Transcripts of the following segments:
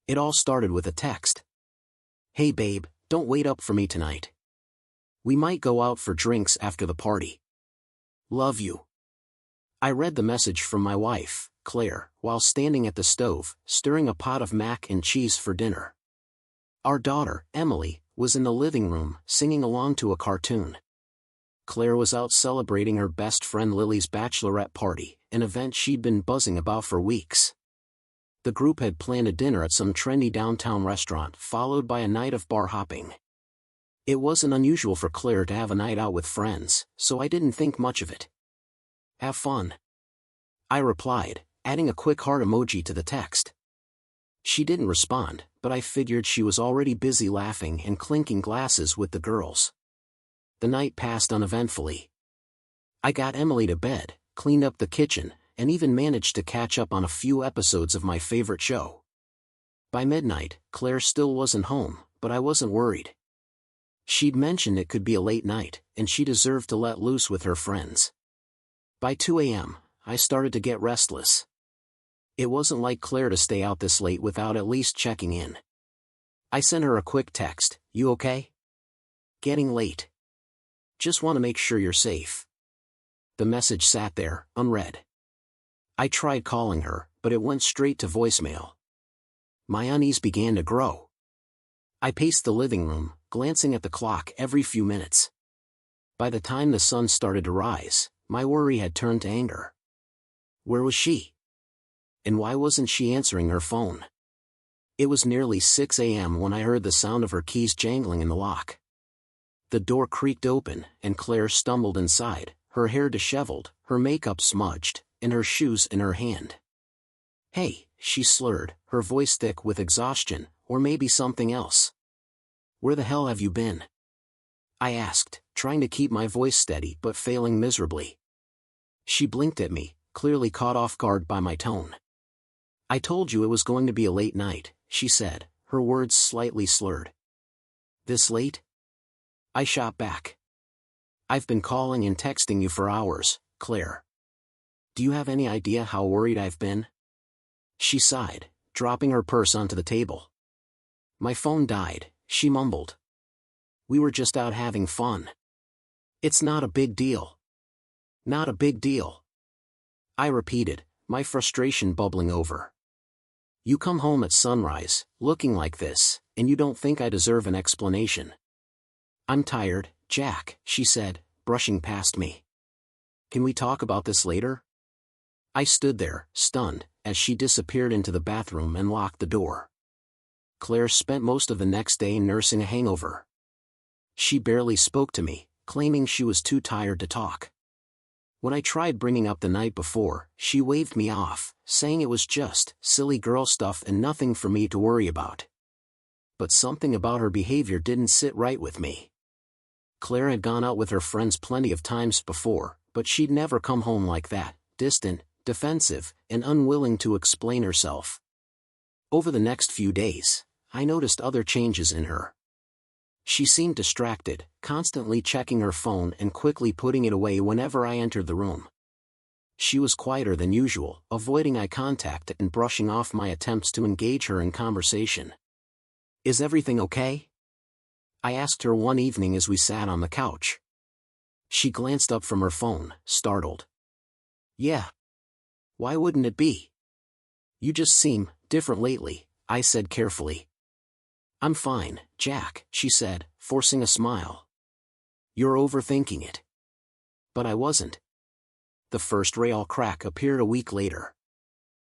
It all started with a text. "Hey babe, don't wait up for me tonight. We might go out for drinks after the party. Love you." I read the message from my wife, Claire, while standing at the stove, stirring a pot of mac and cheese for dinner. Our daughter, Emily, was in the living room, singing along to a cartoon. Claire was out celebrating her best friend Lily's bachelorette party, an event she'd been buzzing about for weeks. The group had planned a dinner at some trendy downtown restaurant, followed by a night of bar hopping. It wasn't unusual for Claire to have a night out with friends, so I didn't think much of it. "Have fun," I replied, adding a quick heart emoji to the text. She didn't respond, but I figured she was already busy laughing and clinking glasses with the girls. The night passed uneventfully. I got Emily to bed, cleaned up the kitchen, and even managed to catch up on a few episodes of my favorite show. By midnight, Claire still wasn't home, but I wasn't worried. She'd mentioned it could be a late night, and she deserved to let loose with her friends. By 2 a.m., I started to get restless. It wasn't like Claire to stay out this late without at least checking in. I sent her a quick text, "You okay? Getting late. Just want to make sure you're safe." The message sat there, unread. I tried calling her, but it went straight to voicemail. My unease began to grow. I paced the living room, glancing at the clock every few minutes. By the time the sun started to rise, my worry had turned to anger. Where was she? And why wasn't she answering her phone? It was nearly 6 a.m. when I heard the sound of her keys jangling in the lock. The door creaked open, and Claire stumbled inside, her hair disheveled, her makeup smudged, and her shoes in her hand. "Hey," she slurred, her voice thick with exhaustion, or maybe something else. "Where the hell have you been?" I asked, trying to keep my voice steady but failing miserably. She blinked at me, clearly caught off guard by my tone. "I told you it was going to be a late night," she said, her words slightly slurred. "This late?" I shot back. "I've been calling and texting you for hours, Claire. Do you have any idea how worried I've been?" She sighed, dropping her purse onto the table. "My phone died," she mumbled. "We were just out having fun. It's not a big deal." "Not a big deal," I repeated, my frustration bubbling over. "You come home at sunrise, looking like this, and you don't think I deserve an explanation." "I'm tired, Jack," she said, brushing past me. "Can we talk about this later?" I stood there, stunned, as she disappeared into the bathroom and locked the door. Claire spent most of the next day nursing a hangover. She barely spoke to me, claiming she was too tired to talk. When I tried bringing up the night before, she waved me off, saying it was just silly girl stuff and nothing for me to worry about. But something about her behavior didn't sit right with me. Claire had gone out with her friends plenty of times before, but she'd never come home like that, distant, defensive, and unwilling to explain herself. Over the next few days, I noticed other changes in her. She seemed distracted, constantly checking her phone and quickly putting it away whenever I entered the room. She was quieter than usual, avoiding eye contact and brushing off my attempts to engage her in conversation. "Is everything okay?" I asked her one evening as we sat on the couch. She glanced up from her phone, startled. "Yeah. Why wouldn't it be? You just seem different lately," I said carefully. "I'm fine, Jack," she said, forcing a smile. "You're overthinking it." But I wasn't. The first rail crack appeared a week later.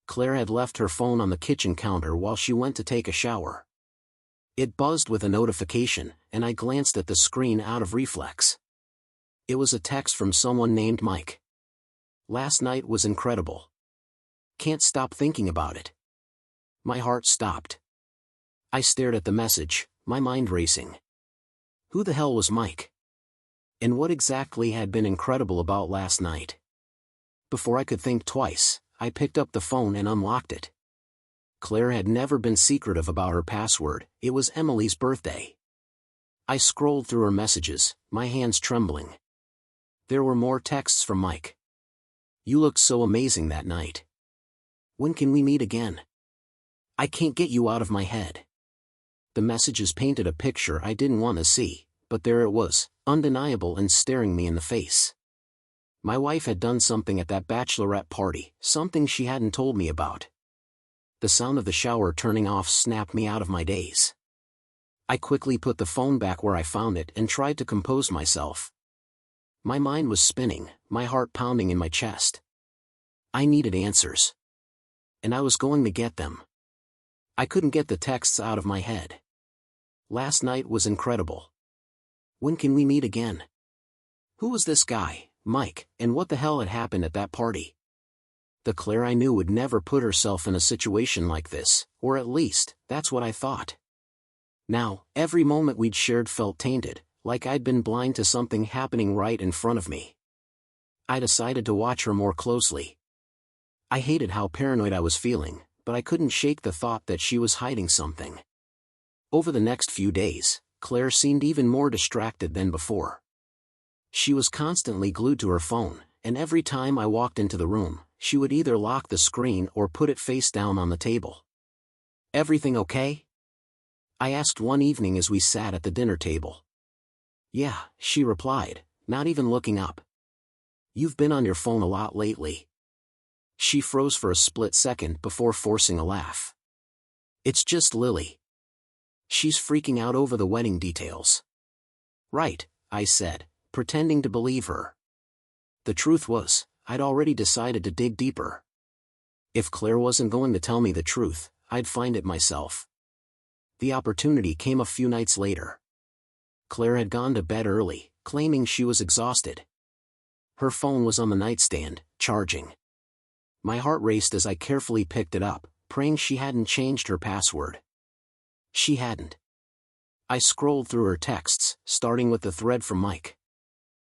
Claire had left her phone on the kitchen counter while she went to take a shower. It buzzed with a notification, and I glanced at the screen out of reflex. It was a text from someone named Mike. "Last night was incredible. Can't stop thinking about it." My heart stopped. I stared at the message, my mind racing. Who the hell was Mike? And what exactly had been incredible about last night? Before I could think twice, I picked up the phone and unlocked it. Claire had never been secretive about her password. It was Emily's birthday. I scrolled through her messages, my hands trembling. There were more texts from Mike. "You looked so amazing that night. When can we meet again?" I can't get you out of my head. The messages painted a picture I didn't want to see, but there it was, undeniable and staring me in the face. My wife had done something at that bachelorette party, something she hadn't told me about. The sound of the shower turning off snapped me out of my daze. I quickly put the phone back where I found it and tried to compose myself. My mind was spinning, my heart pounding in my chest. I needed answers. And I was going to get them. I couldn't get the texts out of my head. Last night was incredible. When can we meet again? Who was this guy, Mike, and what the hell had happened at that party? The Claire I knew would never put herself in a situation like this, or at least, that's what I thought. Now, every moment we'd shared felt tainted, like I'd been blind to something happening right in front of me. I decided to watch her more closely. I hated how paranoid I was feeling, but I couldn't shake the thought that she was hiding something. Over the next few days, Claire seemed even more distracted than before. She was constantly glued to her phone, and every time I walked into the room, she would either lock the screen or put it face down on the table. "Everything okay?" I asked one evening as we sat at the dinner table. "Yeah," she replied, not even looking up. "You've been on your phone a lot lately." She froze for a split second before forcing a laugh. "It's just Lily. She's freaking out over the wedding details." "Right," I said, pretending to believe her. The truth was, I'd already decided to dig deeper. If Claire wasn't going to tell me the truth, I'd find it myself. The opportunity came a few nights later. Claire had gone to bed early, claiming she was exhausted. Her phone was on the nightstand, charging. My heart raced as I carefully picked it up, praying she hadn't changed her password. She hadn't. I scrolled through her texts, starting with the thread from Mike.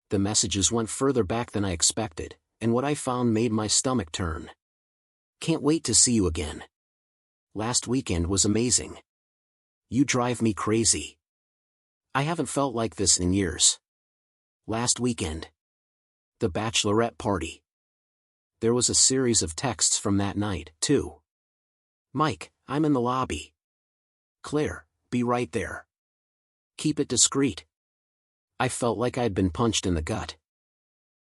The messages went further back than I expected, and what I found made my stomach turn. "Can't wait to see you again. Last weekend was amazing. You drive me crazy. I haven't felt like this in years. Last weekend. The bachelorette party." There was a series of texts from that night, too. "Mike, I'm in the lobby." "Claire, be right there. Keep it discreet." I felt like I'd been punched in the gut.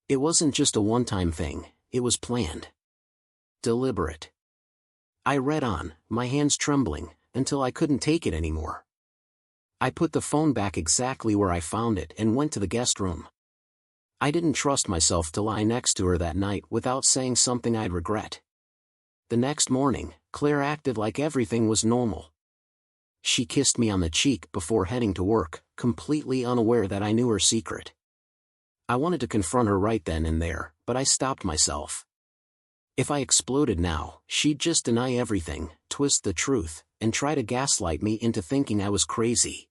It wasn't just a one-time thing, it was planned. Deliberate. I read on, my hands trembling, until I couldn't take it anymore. I put the phone back exactly where I found it and went to the guest room. I didn't trust myself to lie next to her that night without saying something I'd regret. The next morning, Claire acted like everything was normal. She kissed me on the cheek before heading to work, completely unaware that I knew her secret. I wanted to confront her right then and there, but I stopped myself. If I exploded now, she'd just deny everything, twist the truth, and try to gaslight me into thinking I was crazy.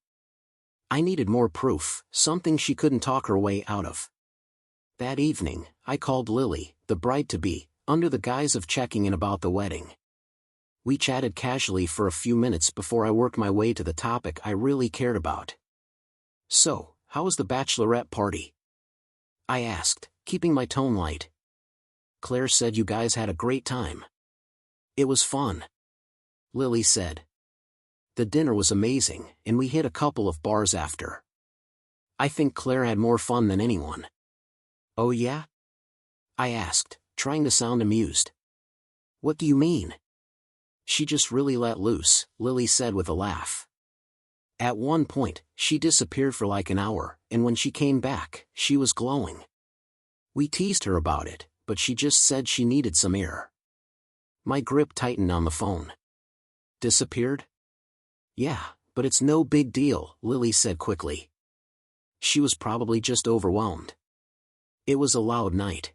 I needed more proof, something she couldn't talk her way out of. That evening, I called Lily, the bride-to-be, under the guise of checking in about the wedding. We chatted casually for a few minutes before I worked my way to the topic I really cared about. "So, how was the bachelorette party?" I asked, keeping my tone light. "Claire said you guys had a great time." "It was fun," Lily said. "The dinner was amazing, and we hit a couple of bars after." I think Claire had more fun than anyone. "Oh yeah?" I asked, trying to sound amused. "What do you mean?" "She just really let loose," Lily said with a laugh. "At one point, she disappeared for like an hour, and when she came back, she was glowing. We teased her about it, but she just said she needed some air." My grip tightened on the phone. "Disappeared?" "Yeah, but it's no big deal," Lily said quickly. "She was probably just overwhelmed." It was a loud night.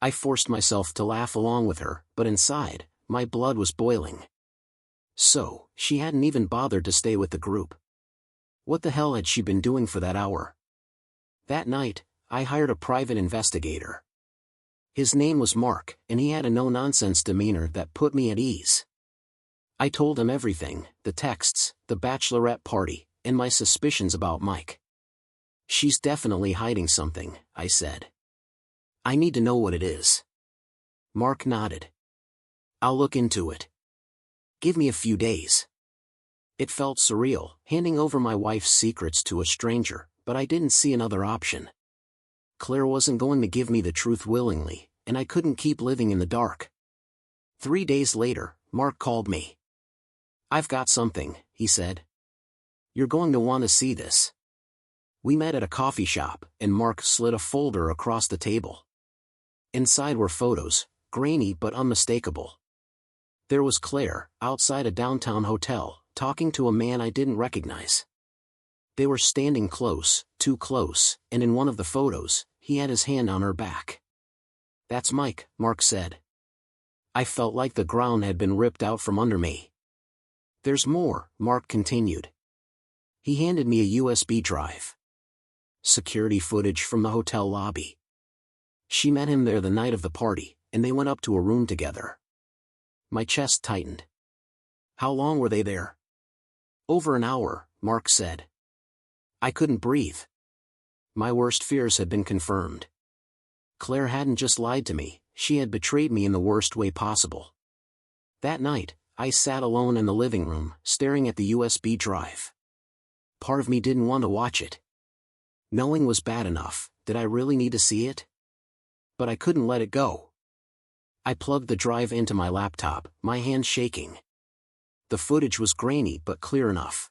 I forced myself to laugh along with her, but inside, my blood was boiling. So, she hadn't even bothered to stay with the group. What the hell had she been doing for that hour? That night, I hired a private investigator. His name was Mark, and he had a no-nonsense demeanor that put me at ease. I told him everything, the texts, the bachelorette party, and my suspicions about Mike. "She's definitely hiding something," I said. "I need to know what it is." Mark nodded. "I'll look into it. Give me a few days. It felt surreal, handing over my wife's secrets to a stranger, but I didn't see another option. Claire wasn't going to give me the truth willingly, and I couldn't keep living in the dark. 3 days later, Mark called me. "I've got something," he said. "You're going to want to see this." We met at a coffee shop, and Mark slid a folder across the table. Inside were photos, grainy but unmistakable. There was Claire, outside a downtown hotel, talking to a man I didn't recognize. They were standing close, too close, and in one of the photos, he had his hand on her back. "That's Mike," Mark said. I felt like the ground had been ripped out from under me. "There's more," Mark continued. He handed me a USB drive. Security footage from the hotel lobby. She met him there the night of the party, and they went up to a room together. My chest tightened. "How long were they there?" "Over an hour," Mark said. I couldn't breathe. My worst fears had been confirmed. Claire hadn't just lied to me, she had betrayed me in the worst way possible. That night, I sat alone in the living room, staring at the USB drive. Part of me didn't want to watch it. Knowing was bad enough, did I really need to see it? But I couldn't let it go. I plugged the drive into my laptop, my hands shaking. The footage was grainy but clear enough.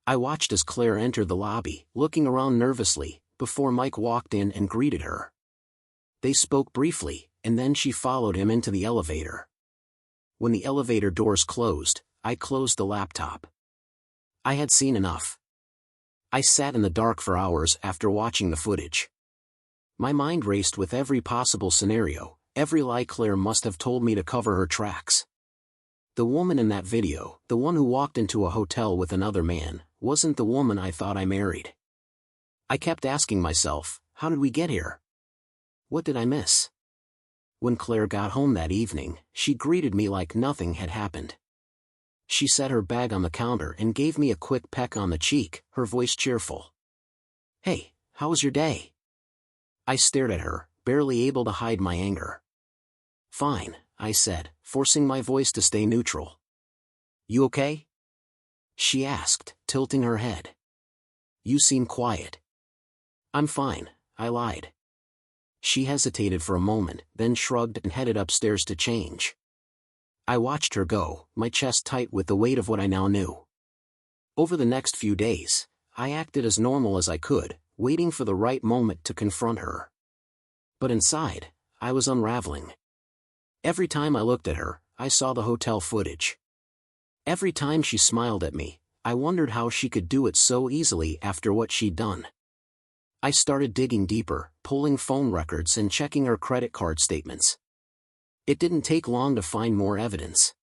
I watched as Claire entered the lobby, looking around nervously, before Mike walked in and greeted her. They spoke briefly, and then she followed him into the elevator. When the elevator doors closed, I closed the laptop. I had seen enough. I sat in the dark for hours after watching the footage. My mind raced with every possible scenario, every lie Claire must have told me to cover her tracks. The woman in that video, the one who walked into a hotel with another man, wasn't the woman I thought I married. I kept asking myself, how did we get here? What did I miss? When Claire got home that evening, she greeted me like nothing had happened. She set her bag on the counter and gave me a quick peck on the cheek, her voice cheerful. "Hey, how was your day?" I stared at her, barely able to hide my anger. "Fine," I said, forcing my voice to stay neutral. "You okay?" she asked, tilting her head. "You seem quiet." "I'm fine," I lied. She hesitated for a moment, then shrugged and headed upstairs to change. I watched her go, my chest tight with the weight of what I now knew. Over the next few days, I acted as normal as I could, waiting for the right moment to confront her. But inside, I was unraveling. Every time I looked at her, I saw the hotel footage. Every time she smiled at me, I wondered how she could do it so easily after what she'd done. I started digging deeper, pulling phone records and checking her credit card statements. It didn't take long to find more evidence.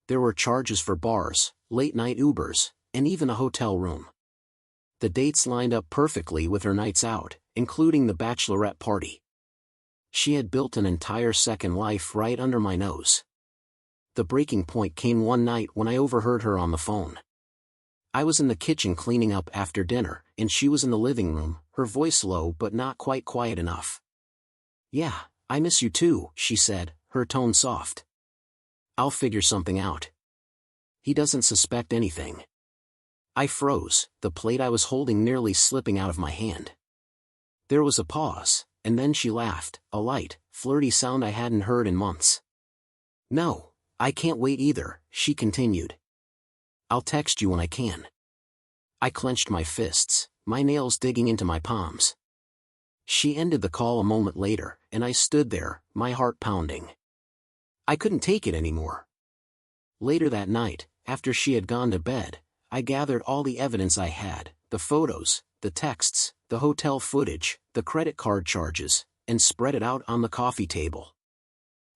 There were charges for bars, late-night Ubers, and even a hotel room. The dates lined up perfectly with her nights out, including the bachelorette party. She had built an entire second life right under my nose. The breaking point came one night when I overheard her on the phone. I was in the kitchen cleaning up after dinner, and she was in the living room, her voice low but not quite quiet enough. "Yeah, I miss you too," she said, her tone soft. "I'll figure something out. He doesn't suspect anything." I froze, the plate I was holding nearly slipping out of my hand. There was a pause, and then she laughed, a light, flirty sound I hadn't heard in months. "No, I can't wait either," she continued. "I'll text you when I can." I clenched my fists, my nails digging into my palms. She ended the call a moment later, and I stood there, my heart pounding. I couldn't take it anymore. Later that night, after she had gone to bed, I gathered all the evidence I had, the photos, the texts, the hotel footage, the credit card charges, and spread it out on the coffee table.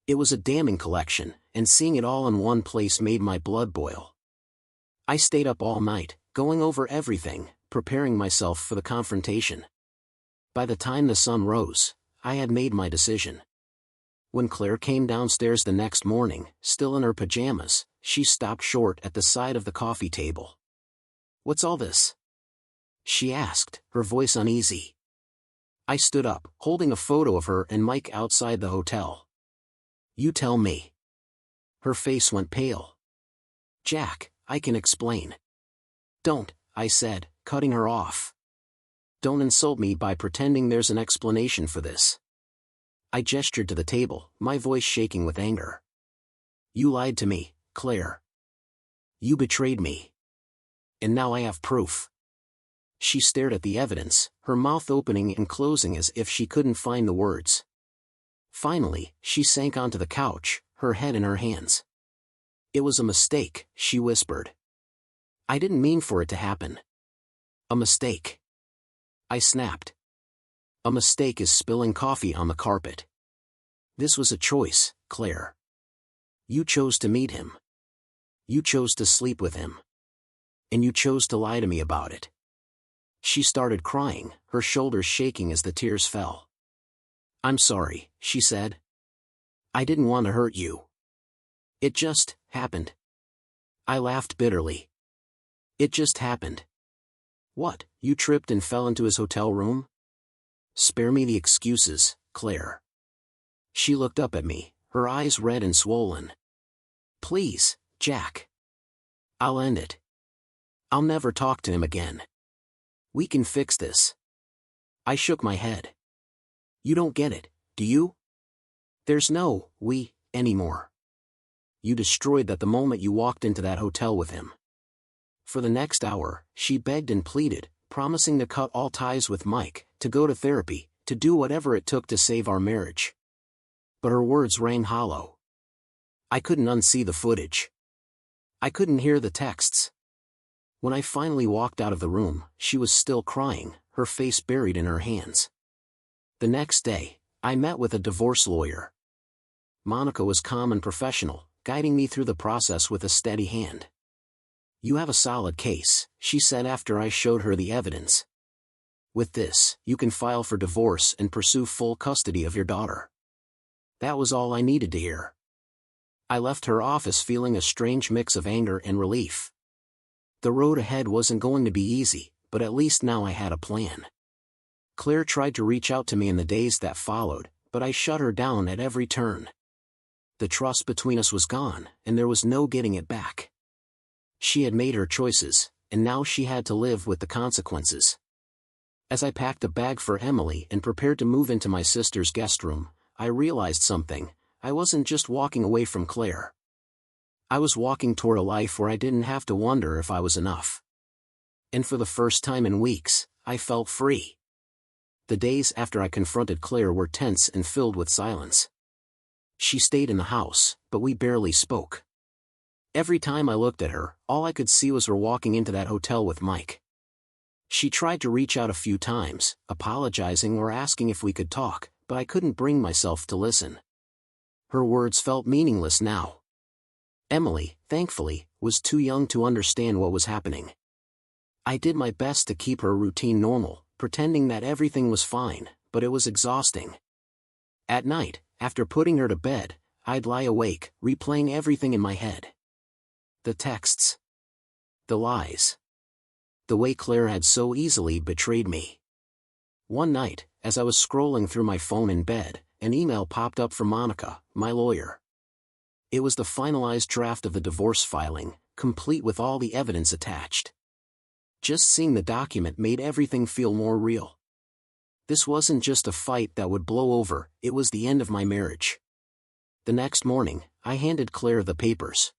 It was a damning collection, and seeing it all in one place made my blood boil. I stayed up all night, going over everything, preparing myself for the confrontation. By the time the sun rose, I had made my decision. When Claire came downstairs the next morning, still in her pajamas, she stopped short at the side of the coffee table. "What's all this?" she asked, her voice uneasy. I stood up, holding a photo of her and Mike outside the hotel. "You tell me." Her face went pale. Jack, I can explain. Don't, I said, cutting her off. Don't insult me by pretending there's an explanation for this. I gestured to the table, my voice shaking with anger. You lied to me, Claire. You betrayed me. And now I have proof. She stared at the evidence, her mouth opening and closing as if she couldn't find the words. Finally, she sank onto the couch, her head in her hands. It was a mistake, she whispered. I didn't mean for it to happen. A mistake. I snapped. A mistake is spilling coffee on the carpet. This was a choice, Claire. You chose to meet him. You chose to sleep with him. And you chose to lie to me about it. She started crying, her shoulders shaking as the tears fell. I'm sorry, she said. I didn't want to hurt you. It just happened. I laughed bitterly. It just happened. What, you tripped and fell into his hotel room? Spare me the excuses, Claire. She looked up at me, her eyes red and swollen. Please, Jack. I'll end it. I'll never talk to him again. We can fix this. I shook my head. You don't get it, do you? There's no we anymore. You destroyed that the moment you walked into that hotel with him. For the next hour, she begged and pleaded, promising to cut all ties with Mike, to go to therapy, to do whatever it took to save our marriage. But her words rang hollow. I couldn't unsee the footage. I couldn't hear the texts. When I finally walked out of the room, she was still crying, her face buried in her hands. The next day, I met with a divorce lawyer. Monica was calm and professional, guiding me through the process with a steady hand. You have a solid case, she said after I showed her the evidence. With this, you can file for divorce and pursue full custody of your daughter. That was all I needed to hear. I left her office feeling a strange mix of anger and relief. The road ahead wasn't going to be easy, but at least now I had a plan. Claire tried to reach out to me in the days that followed, but I shut her down at every turn. The trust between us was gone, and there was no getting it back. She had made her choices, and now she had to live with the consequences. As I packed a bag for Emily and prepared to move into my sister's guest room, I realized something. I wasn't just walking away from Claire. I was walking toward a life where I didn't have to wonder if I was enough. And for the first time in weeks, I felt free. The days after I confronted Claire were tense and filled with silence. She stayed in the house, but we barely spoke. Every time I looked at her, all I could see was her walking into that hotel with Mike. She tried to reach out a few times, apologizing or asking if we could talk, but I couldn't bring myself to listen. Her words felt meaningless now. Emily, thankfully, was too young to understand what was happening. I did my best to keep her routine normal, pretending that everything was fine, but it was exhausting. At night, after putting her to bed, I'd lie awake, replaying everything in my head. The texts. The lies. The way Claire had so easily betrayed me. One night, as I was scrolling through my phone in bed, an email popped up from Monica, my lawyer. It was the finalized draft of the divorce filing, complete with all the evidence attached. Just seeing the document made everything feel more real. This wasn't just a fight that would blow over, it was the end of my marriage. The next morning, I handed Claire the papers.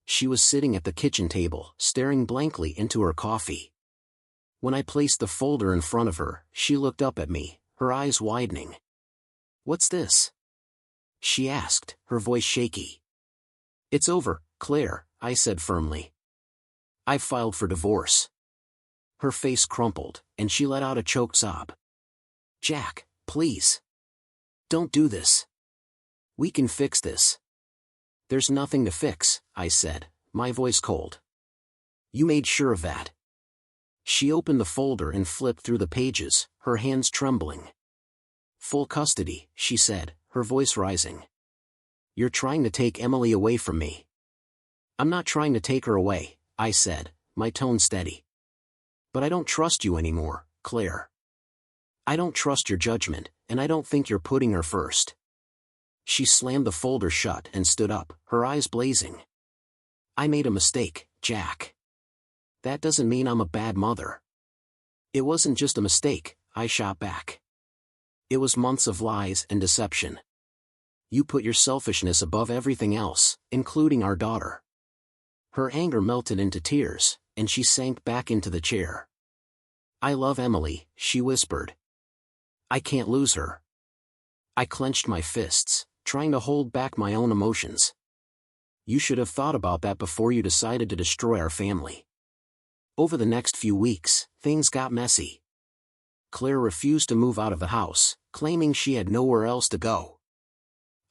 She was sitting at the kitchen table, staring blankly into her coffee. When I placed the folder in front of her, she looked up at me, her eyes widening. "What's this?" she asked, her voice shaky. "It's over, Claire," I said firmly. "I've filed for divorce." Her face crumpled, and she let out a choked sob. "Jack, please. Don't do this. We can fix this." "There's nothing to fix," I said, my voice cold. "You made sure of that." She opened the folder and flipped through the pages, her hands trembling. "Full custody," she said, her voice rising. "You're trying to take Emily away from me." "I'm not trying to take her away," I said, my tone steady. "But I don't trust you anymore, Claire. I don't trust your judgment, and I don't think you're putting her first." She slammed the folder shut and stood up, her eyes blazing. I made a mistake, Jack. That doesn't mean I'm a bad mother. It wasn't just a mistake, I shot back. It was months of lies and deception. You put your selfishness above everything else, including our daughter. Her anger melted into tears, and she sank back into the chair. I love Emily, she whispered. I can't lose her. I clenched my fists, trying to hold back my own emotions. You should have thought about that before you decided to destroy our family. Over the next few weeks, things got messy. Claire refused to move out of the house, claiming she had nowhere else to go.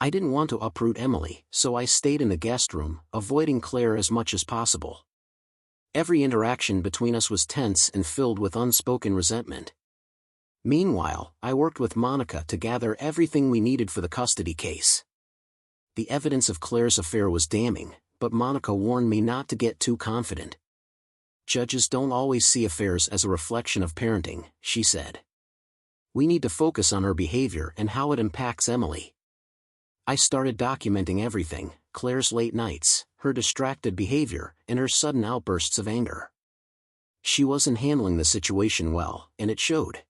I didn't want to uproot Emily, so I stayed in the guest room, avoiding Claire as much as possible. Every interaction between us was tense and filled with unspoken resentment. Meanwhile, I worked with Monica to gather everything we needed for the custody case. The evidence of Claire's affair was damning, but Monica warned me not to get too confident. Judges don't always see affairs as a reflection of parenting, she said. We need to focus on her behavior and how it impacts Emily. I started documenting everything: Claire's late nights, her distracted behavior, and her sudden outbursts of anger. She wasn't handling the situation well, and it showed.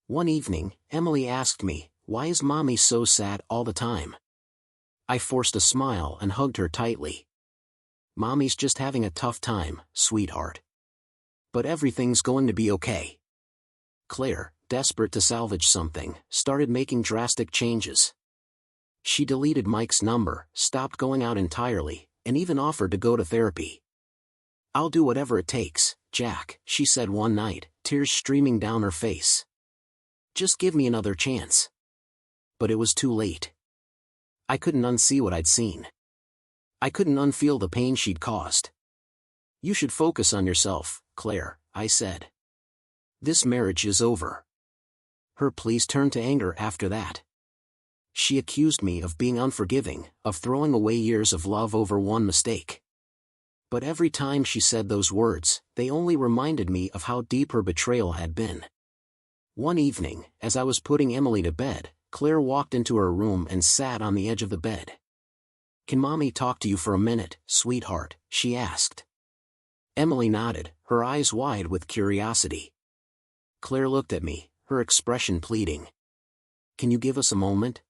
One evening, Emily asked me, "Why is Mommy so sad all the time?" I forced a smile and hugged her tightly. "Mommy's just having a tough time, sweetheart. But everything's going to be okay." Claire, desperate to salvage something, started making drastic changes. She deleted Mike's number, stopped going out entirely, and even offered to go to therapy. "I'll do whatever it takes, Jack," she said one night, tears streaming down her face. "Just give me another chance." But it was too late. I couldn't unsee what I'd seen. I couldn't unfeel the pain she'd caused. "You should focus on yourself, Claire," I said. "This marriage is over." Her pleas turned to anger after that. She accused me of being unforgiving, of throwing away years of love over one mistake. But every time she said those words, they only reminded me of how deep her betrayal had been. One evening, as I was putting Emily to bed, Claire walked into her room and sat on the edge of the bed. "Can Mommy talk to you for a minute, sweetheart?" she asked. Emily nodded, her eyes wide with curiosity. Claire looked at me, her expression pleading. "Can you give us a moment?"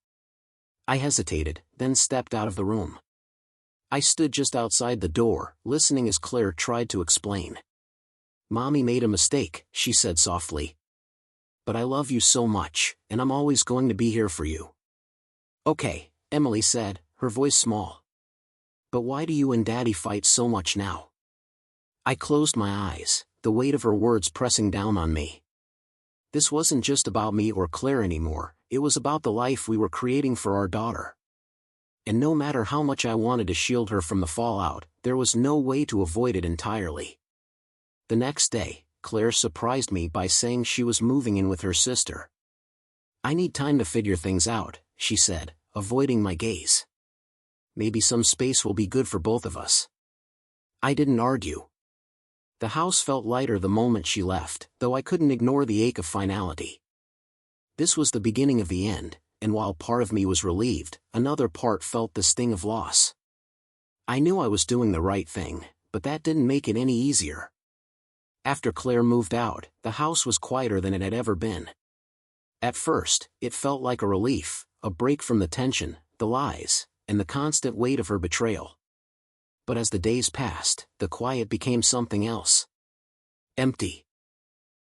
I hesitated, then stepped out of the room. I stood just outside the door, listening as Claire tried to explain. "Mommy made a mistake," she said softly. "But I love you so much, and I'm always going to be here for you." "Okay," Emily said, her voice small. "But why do you and Daddy fight so much now?" I closed my eyes, the weight of her words pressing down on me. This wasn't just about me or Claire anymore, it was about the life we were creating for our daughter. And no matter how much I wanted to shield her from the fallout, there was no way to avoid it entirely. The next day, Claire surprised me by saying she was moving in with her sister. "I need time to figure things out," she said, avoiding my gaze. "Maybe some space will be good for both of us." I didn't argue. The house felt lighter the moment she left, though I couldn't ignore the ache of finality. This was the beginning of the end, and while part of me was relieved, another part felt the sting of loss. I knew I was doing the right thing, but that didn't make it any easier. After Claire moved out, the house was quieter than it had ever been. At first, it felt like a relief, a break from the tension, the lies, and the constant weight of her betrayal. But as the days passed, the quiet became something else. Empty.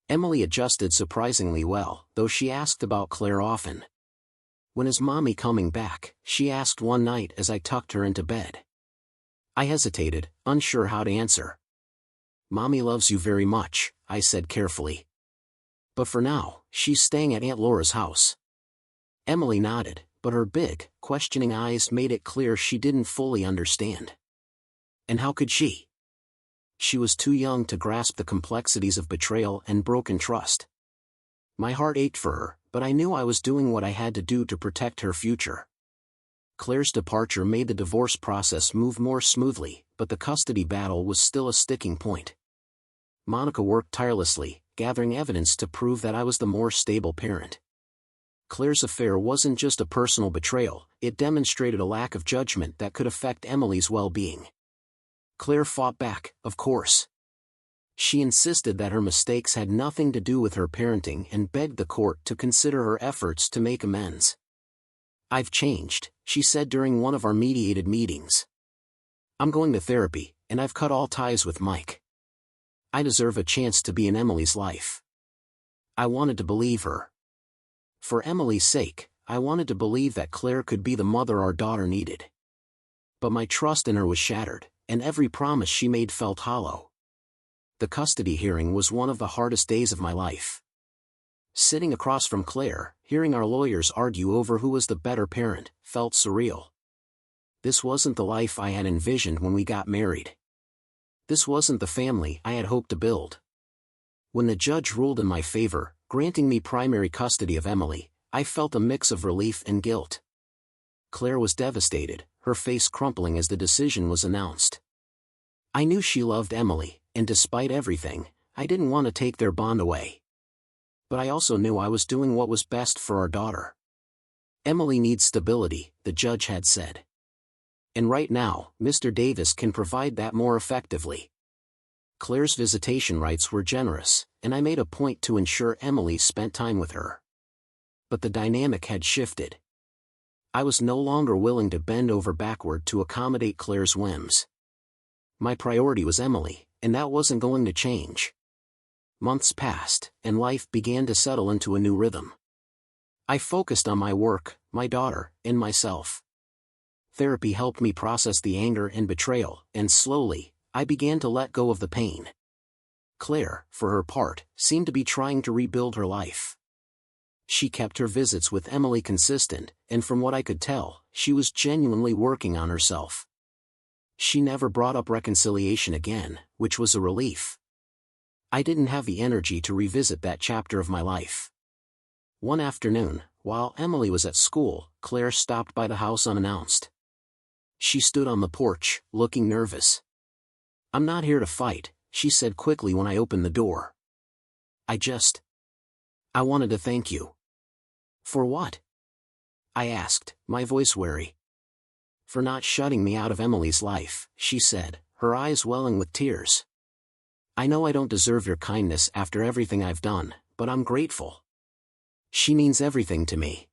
Emily adjusted surprisingly well, though she asked about Claire often. "When is Mommy coming back?" she asked one night as I tucked her into bed. I hesitated, unsure how to answer. "Mommy loves you very much," I said carefully. "But for now, she's staying at Aunt Laura's house." Emily nodded, but her big, questioning eyes made it clear she didn't fully understand. And how could she? She was too young to grasp the complexities of betrayal and broken trust. My heart ached for her, but I knew I was doing what I had to do to protect her future. Claire's departure made the divorce process move more smoothly, but the custody battle was still a sticking point. Monica worked tirelessly, gathering evidence to prove that I was the more stable parent. Claire's affair wasn't just a personal betrayal, it demonstrated a lack of judgment that could affect Emily's well-being. Claire fought back, of course. She insisted that her mistakes had nothing to do with her parenting and begged the court to consider her efforts to make amends. "I've changed," she said during one of our mediated meetings. "I'm going to therapy, and I've cut all ties with Mike. I deserve a chance to be in Emily's life." I wanted to believe her. For Emily's sake, I wanted to believe that Claire could be the mother our daughter needed. But my trust in her was shattered, and every promise she made felt hollow. The custody hearing was one of the hardest days of my life. Sitting across from Claire, hearing our lawyers argue over who was the better parent, felt surreal. This wasn't the life I had envisioned when we got married. This wasn't the family I had hoped to build. When the judge ruled in my favor, granting me primary custody of Emily, I felt a mix of relief and guilt. Claire was devastated, her face crumpling as the decision was announced. I knew she loved Emily, and despite everything, I didn't want to take their bond away. But I also knew I was doing what was best for our daughter. Emily needs stability, the judge had said. And right now, Mr. Davis can provide that more effectively. Claire's visitation rights were generous, and I made a point to ensure Emily spent time with her. But the dynamic had shifted. I was no longer willing to bend over backward to accommodate Claire's whims. My priority was Emily, and that wasn't going to change. Months passed, and life began to settle into a new rhythm. I focused on my work, my daughter, and myself. Therapy helped me process the anger and betrayal, and slowly, I began to let go of the pain. Claire, for her part, seemed to be trying to rebuild her life. She kept her visits with Emily consistent, and from what I could tell, she was genuinely working on herself. She never brought up reconciliation again, which was a relief. I didn't have the energy to revisit that chapter of my life. One afternoon, while Emily was at school, Claire stopped by the house unannounced. She stood on the porch, looking nervous. "I'm not here to fight," she said quickly when I opened the door. I wanted to thank you." "For what?" I asked, my voice wary. "For not shutting me out of Emily's life," she said, her eyes welling with tears. "I know I don't deserve your kindness after everything I've done, but I'm grateful. She means everything to me."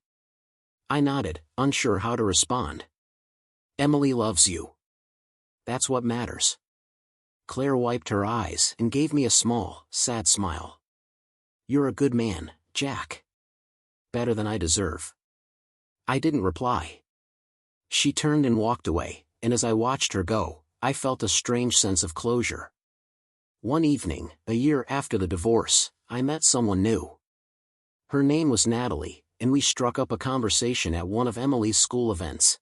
I nodded, unsure how to respond. "Emily loves you. That's what matters." Claire wiped her eyes and gave me a small, sad smile. "You're a good man, Jack. Better than I deserve." I didn't reply. She turned and walked away, and as I watched her go, I felt a strange sense of closure. One evening, a year after the divorce, I met someone new. Her name was Natalie, and we struck up a conversation at one of Emily's school events.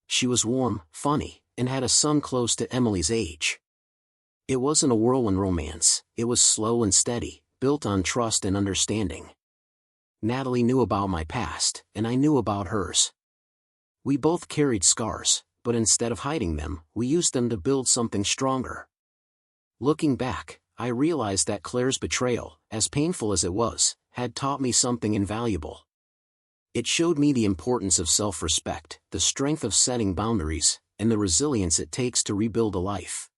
She was warm, funny, and had a son close to Emily's age. It wasn't a whirlwind romance, it was slow and steady, built on trust and understanding. Natalie knew about my past, and I knew about hers. We both carried scars, but instead of hiding them, we used them to build something stronger. Looking back, I realized that Claire's betrayal, as painful as it was, had taught me something invaluable. It showed me the importance of self-respect, the strength of setting boundaries, and the resilience it takes to rebuild a life.